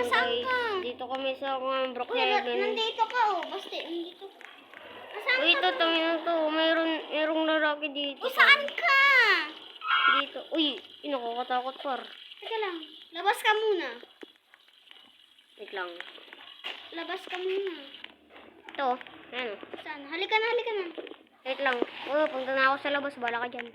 Nasaan guys. ka? Dito kami sa Brook Uy, Heaven. nandito ka oh. Basta, nandito ka. Nasaan Uy, ka? ito, tangin to. Mayroong lalaki dito. Uy, saan ka? Dito. Uy, nakakatakot par. Teka lang. Labas ka muna. Wait lang. Labas ka muna. Ito, ano. Saan? Halika na, halika na. Wait lang. Oh, punta na ako sa labas. Bala ka dyan.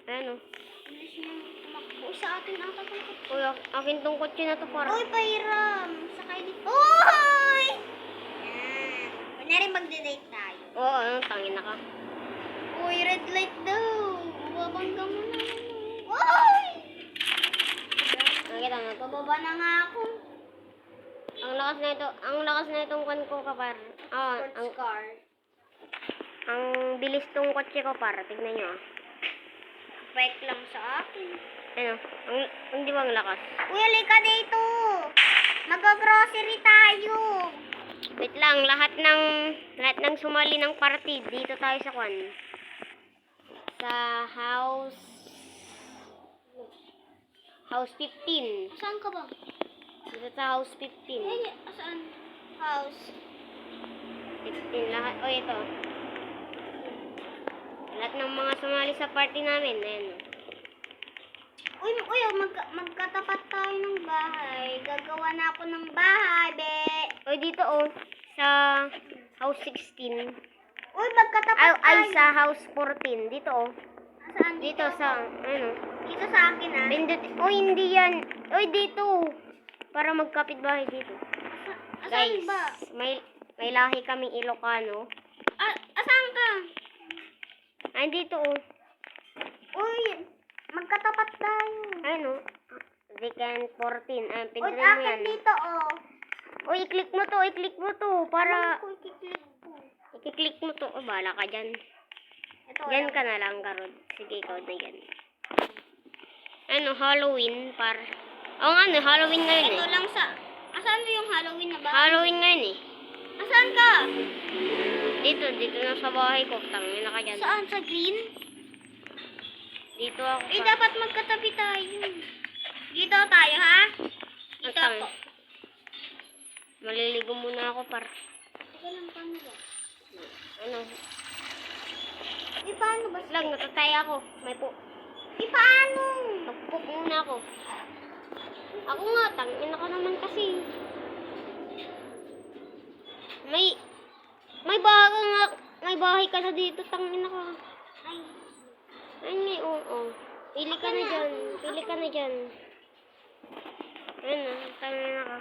Ano. Bilis niya tumakbo sa atin ata pala. Uy, akin tong kotse na to par. Uy, Pairam. Sakay dito. Uy! Yan. Kunyari magde-date tayo. Oo, ano, tangin na ka. Uy, red light daw. Babangga mo na. Uy! Nakita na to. Bababa na nga ako. Ang lakas na itong kwan ko kapar. Sports car. Ang bilis tong kotse ko par. Tignan nyo ah. Bike lang sa akin. Ano, ang di ba ang lakas? Uy, halika dito. Mag-grocery tayo. Wait lang, lahat ng sumali ng party dito tayo sa kwan. Sa house 15. Saan ka ba? Dito sa house 15. Ay, saan? House. 16 lahat. Oh, ito. Lahat ng mga sumali sa party namin. Ayan. Uy, magkatapat tayo ng bahay. Gagawa na ako ng bahay, be. Oy, dito oh. Sa house 16. Uy, magkatapat Ay, tayo. sa house 14. Dito oh. Saan? Dito sa, ano. Dito sa akin, ah. Pindot. Oh, hindi yan. Oy, dito. Para magkapit bahay dito. Saan Guys, ba? may lahi kaming Ilocano. Saan ka? Ay, dito oh. Uy, magkatapat tayo. Ano? Weekend 14. Ay, Uy, pindutin mo akin yan. dito, oh. Uy, i-click mo to. Para, Uy, kiklik ko. i-click mo to. Oh, bahala ka dyan. Ito, Dyan ka na lang, Karod. Sige, ikaw na yan. Ano, Halloween, par. Oo nga, Halloween ngayon Ito eh. lang sa... Asan mo yung Halloween na bahay? Halloween ngayon eh. Asan ka? Dito na sa bahay ko. Tangin na ka dyan. Saan? Sa green? Dito ako. Dapat magkatabi tayo. Dito tayo, ha? Dito Atang. ako. Maliligo muna ako, par. Teka lang, paano ba? Ano? Paano ba? Lang, natatay ako. May po. Paano? Nagpupok muna ako. Ako nga, tangin ako naman kasi. May bahay ka na dito, tangin ako. Ay, Ay, nga, oo. Pili ka na dyan. Ayun na, tangin ako.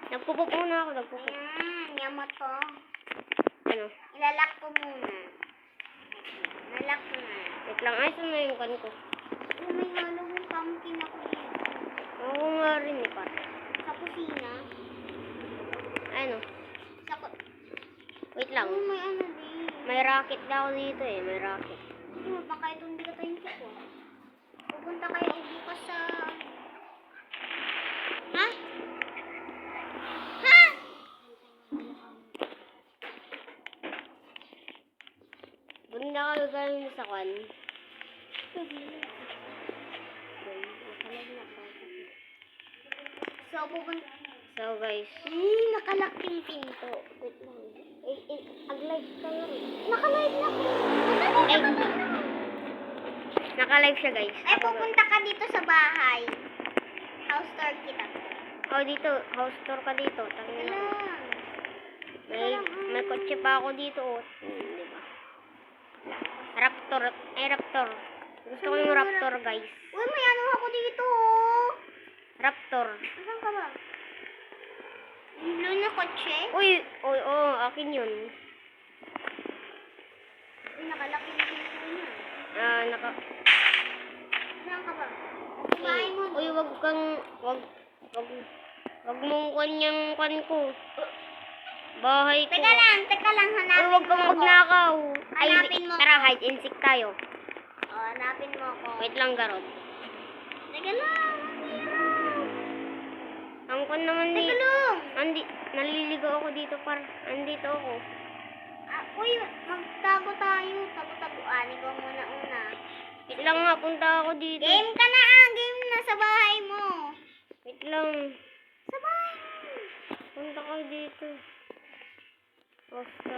Nagpupok muna ako, nagpupok. ayan. Yama to. Ano? Ilalak ko muna. Nalak ko na. Wait lang, ay, saan na yung kan ko? Oh, may Halloween pumpkin ako dito. Oo nga rin eh, par. Sa kusina. Ano? Sa Wait lang. Oh, may ano din. May racket daw dito eh, may racket. Baka ito hindi ka tayong ko. Pupunta kayo bukas sa... Ha? Ha? Bunda ka galing sa kwan. So, pupunta... So guys, nakalak yung pinto. wait lang. Ag-live ka nga rin. Nakalive na ko. Naka-live siya guys. Ay, pupunta ka dito sa bahay. House tour kita. Oh, dito. House tour ka dito. Tangin na. May kotse pa ako dito. Oh. Di ba? Raptor. Ay, Raptor. Gusto ko yung Raptor guys. Uy, may ano ako dito. Oh. Raptor. Saan ka ba? Yung blue na kotse? Uy, oh, akin yun. Uy, nakalaki yung pinto niya. Saan ka ba? Bahay mo. Uy, wag mong kwan yung kwan ko. Bahay ko. Teka lang, hanapin Uy, wag kang mo ako. magnakaw. Ay, Hanapin mo tara, ako. hide and seek tayo. Oh, hanapin mo ako. Wait lang, Garot. Teka lang, Ang kwan naman Teka lang. Naliligo ako dito, par. Andito ako. Uy, magtago tayo. Tago-taguan. Ikaw muna una. Wait lang nga, punta ako dito. Game ka na. Game na lang. Sa bahay. Punta ka dito. Basta.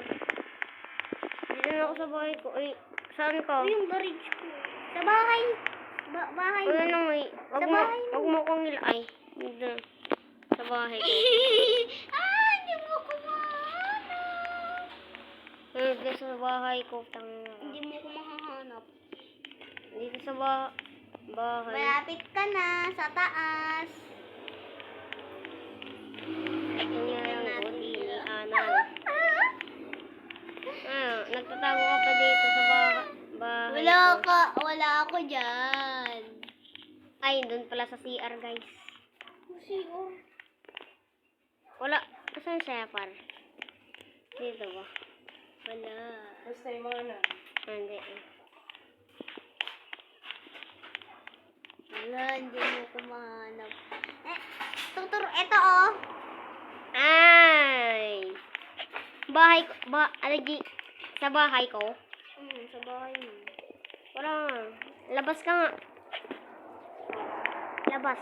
Dito na ako sa bahay ko. Ay, saan ka? Uy, yung garage ko. Sa bahay. Bahay Wala mo. nang may... Wag Sa mo, bahay mo. wag mo kong ay. Dito. Sa bahay ko. Hindi mo ko mahanap. Dito sa bahay ko. Hindi mo ko mahahanap. Dito sa bahay. Malapit ka na sa taas. Tingnan lang ko, Anan. Nagtatago ka pa dito sa bahay ko. Wala ako dyan. Ay, doon pala sa CR, guys. CR? Wala. Saan siya, par? Dito ba? Wala. Basta yung mga na. Hindi. Wala, hindi mo ko mahanap. Eto oh. Ay! Bahay ko, sa bahay ko? Sa bahay mo. Wala. Labas ka nga. Labas.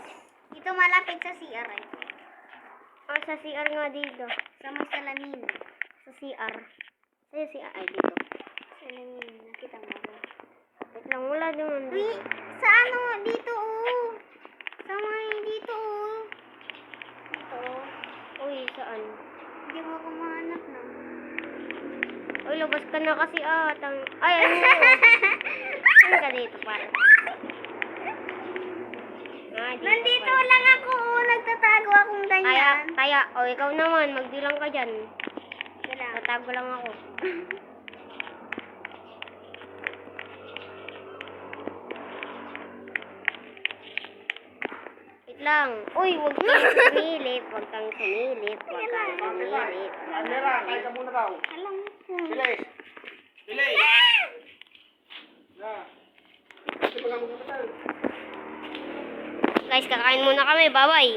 Dito malapit sa CR eh. Sa CR nga dito. Sa may salamin. Sa CR. Sa CR. Ay, dito. Salamin. Nakita mo ba? Wait lang, wala naman Uy, dito. sa ano? Dito oh. Sa may dito oh. Dito oh. Uy, saan? Hindi mo ko mahanap na. Uy, labas ka na kasi ay, ano mo? Saan ka dito, para? Dito Nandito pala. lang ako oh. Nagtatago akong ganyan. Taya. O, ikaw naman, magbilang ka dyan. Wala. Tatago lang ako. Wait lang. Uy, huwag kang sumilip. Huwag kang sumilip. Huwag kang sumilip. Andera, kain ka muna daw. Alam ko. Bilis. Bilis. Na. Kasi mga magkakatal. Guys, kakain muna kami. Bye-bye.